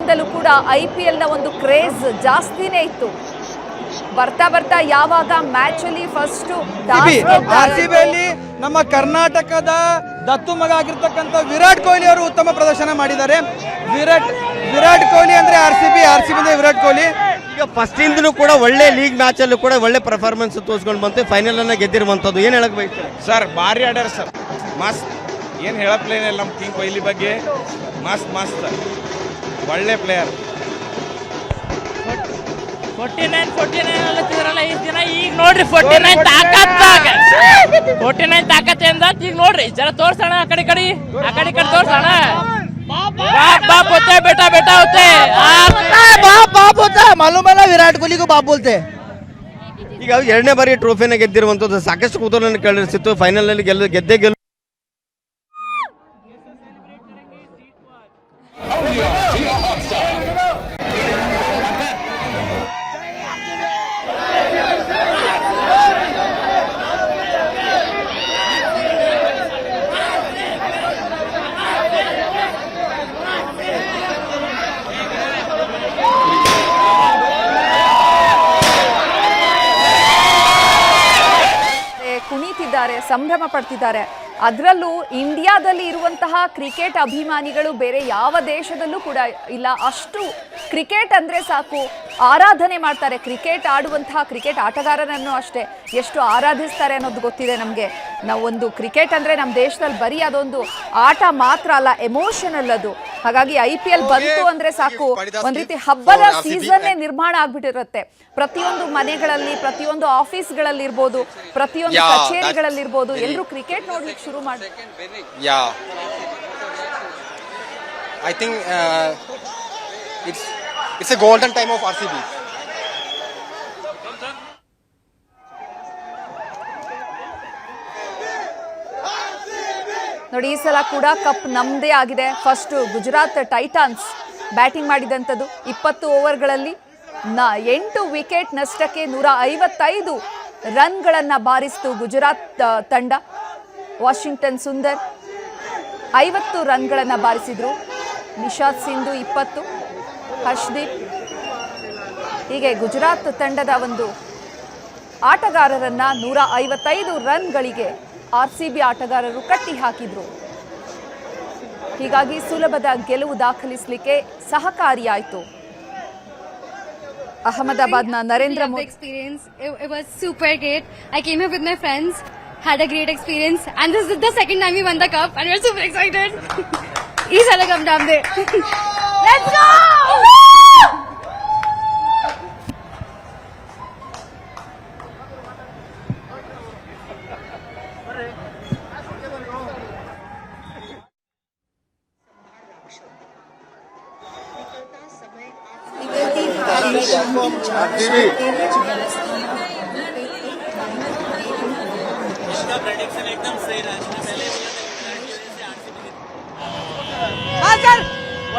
ಇಂಡಿಯಾದಲ್ಲೂ ಕೂಡ IPL ನ ಒಂದು ಕ್ರೇಜ್ ಜಾಸ್ತಿನೇ ಇತ್ತು. ಬರ್ತಾ ಬರ್ತಾ ಯಾವಾಗ ಮ್ಯಾಚ್ ಅಲ್ಲಿ ಫಸ್ಟ್ RCBಯಲ್ಲಿ ನಮ್ಮ ಕರ್ನಾಟಕದ ದತ್ತು ಮಗ ಆಗಿರ್ತಕ್ಕಂಥ ವಿರಾಟ್ ಕೊಹ್ಲಿ ಅವರು ಉತ್ತಮ ಪ್ರದರ್ಶನ ಮಾಡಿದ್ದಾರೆ. ವಿರಾಟ್ ಕೊಹ್ಲಿ ಅಂದ್ರೆ RCB ಅಂದ್ರೆ ವಿರಾಟ್ ಕೊಹ್ಲಿ ಈಗ ಫಸ್ಟ್ ಇಂದನೂ ಕೂಡ ಒಳ್ಳೆ ಲೀಗ್ ಮ್ಯಾಚ್ ಅಲ್ಲೂ ಕೂಡ ಒಳ್ಳೆ ಪರ್ಫಾರ್ಮೆನ್ಸ್ ತೋರಿಸ್ಕೊಂಡು ಬಂತು, ಫೈನಲ್ ಅನ್ನ ಗೆದ್ದಿರುವಂತದ್ದು. ಏನ್ ಹೇಳಕ್ ಬಯಸ್ತಾರೆ ಸರ್? ಭಾರಿ ಆಡ್ಯಾರ ಸರ್, ಮಸ್ತ್. ಏನು ಹೇಳಪ್ಲೇನಿಲ್ಲ ನಮ್ಮ ಕಿಂಗ್ ಕೊಹ್ಲಿ ಬಗ್ಗೆ. ಮಸ್ತ್ ಒಳ್ಳೆ ಪ್ಲೇಯರ್. 49 ಅಲ್ಲತ್ತಿದ್ರಲ್ಲ ಈ ದಿನ, ಈಗ ನೋಡ್ರಿ 49 ತಾಕತ್ತಿಂದ ಈಗ ನೋಡ್ರಿ ಜರ ತೋರ್ಸೋಣ. ಆ ಕಡೆ ತೋರ್ಸೋಣ. बाप होते बेटा होते बाप होता है, मालूम है ना, विराट कोहली को बाप बोलते हैं. ಈಗ ಎರಡನೇ ಬಾರಿ ಟ್ರೋಫಿನ ಗೆದ್ದಿರುವಂತದ್ದು ಸಾಕಷ್ಟು ಕುತೂಹಲ ಕೆಳಸಿತ್ತು. ಫೈನಲ್ ನಲ್ಲಿ ಗೆದ್ದೆ ಕುಣಿತಿದ್ದಾರೆ, ಸಂಭ್ರಮ ಪಡ್ತಿದ್ದಾರೆ. ಅದರಲ್ಲೂ ಇಂಡಿಯಾದಲ್ಲಿ ಇರುವಂತಹ ಕ್ರಿಕೆಟ್ ಅಭಿಮಾನಿಗಳು ಬೇರೆ ಯಾವ ದೇಶದಲ್ಲೂ ಕೂಡ ಇಲ್ಲ. ಅಷ್ಟು ಕ್ರಿಕೆಟ್ ಅಂದರೆ ಸಾಕು ಆರಾಧನೆ ಮಾಡ್ತಾರೆ. ಕ್ರಿಕೆಟ್ ಆಡುವಂತಹ ಕ್ರಿಕೆಟ್ ಆಟಗಾರರನ್ನು ಅಷ್ಟೇ ಎಷ್ಟು ಆರಾಧಿಸ್ತಾರೆ ಅನ್ನೋದು ಗೊತ್ತಿದೆ ನಮಗೆ. ನಾವೊಂದು ಕ್ರಿಕೆಟ್ ಅಂದರೆ ನಮ್ಮ ದೇಶದಲ್ಲಿ ಬರೀ ಅದೊಂದು ಆಟ ಮಾತ್ರ ಅಲ್ಲ, ಎಮೋಷನಲ್ ಅದು. ಹಾಗಾಗಿ IPL ಬಂತು ಅಂದರೆ ಸಾಕು ಒಂದು ರೀತಿ ಹಬ್ಬದ ಸೀಸನ್ನೇ ನಿರ್ಮಾಣ ಆಗ್ಬಿಟ್ಟಿರುತ್ತೆ. ಪ್ರತಿಯೊಂದು ಮನೆಗಳಲ್ಲಿ, ಪ್ರತಿಯೊಂದು ಆಫೀಸ್ಗಳಲ್ಲಿ ಇರ್ಬೋದು, ಪ್ರತಿಯೊಂದು ಕಚೇರಿಗಳಲ್ಲಿರ್ಬೋದು, ಎಲ್ಲರೂ ಕ್ರಿಕೆಟ್ ನೋಡ್ಲಿಕ್ಕೆ ಶುರು ಮಾಡಿ. I think it's a golden time of RCB. ನೋಡಿ, ಈ ಸಲ ಕೂಡ ಕಪ್ ನಮ್ಮದೇ ಆಗಿದೆ. ಫಸ್ಟ್ ಗುಜರಾತ್ ಟೈಟಾನ್ಸ್ ಬ್ಯಾಟಿಂಗ್ ಮಾಡಿದಂಥದ್ದು. 20 ಓವರ್ಗಳಲ್ಲಿ 8 ವಿಕೆಟ್ ನಷ್ಟಕ್ಕೆ 155 ರನ್ಗಳನ್ನು ಬಾರಿಸಿತು ಗುಜರಾತ್ ತಂಡ. ವಾಷಿಂಗ್ಟನ್ ಸುಂದರ್ 50 ರನ್ಗಳನ್ನು ಬಾರಿಸಿದ್ರು. ನಿಶಾದ್ ಸಿಂಧು 20, ಹರ್ಷದೀಪ್. ಹೀಗೆ ಗುಜರಾತ್ ತಂಡದ ಒಂದು ಆಟಗಾರರನ್ನ 155 ರನ್ಗಳಿಗೆ RCB ಆಟಗಾರರು ಕಟ್ಟಿ ಹಾಕಿದ್ರು. ಹೀಗಾಗಿ ಸುಲಭದ ಗೆಲುವು ದಾಖಲಿಸಲಿಕ್ಕೆ ಸಹಕಾರಿಯಾಯಿತು. ಅಹಮದಾಬಾದ್ನ Narendra Modi experience. It was super great. I came here with my friends, had a great experience, and this is the second time we won the cup, and we're super excited. Is all come down there. Let's go!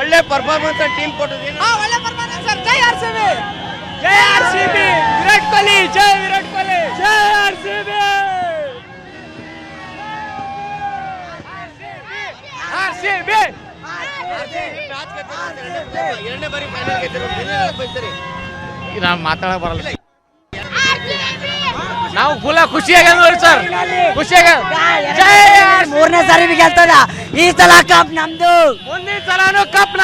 ಒಳ್ಳೆ performance team ಕೊಟ್ಟಿದೆ. ಒಳ್ಳೆ performance sir. ಜೈ RCB, Virat Kohli, ಜೈ ವಿರಾಟ್ ಕೊಹ್ಲಿ, ಜೈ RCB. ಎರಡನೇ ಬಾರಿ final ಗೆದ್ದಿರೋದು. ನಾವು ಮಾತಾಡಕ್ ಬರಲ್ಲ. ನಾವು full ಖುಷಿಯಾಗ ನೋಡಿ ಸರ್, ಖುಷಿಯಾಗ. ಮೂರನೇ ಸಾರಿ ಗೆಲ್ತದ. ಈ ಸಲ ಕಪ್ ನಮ್ದು, ಮುಂದಿನ ಸಲನೂ ಕಪ್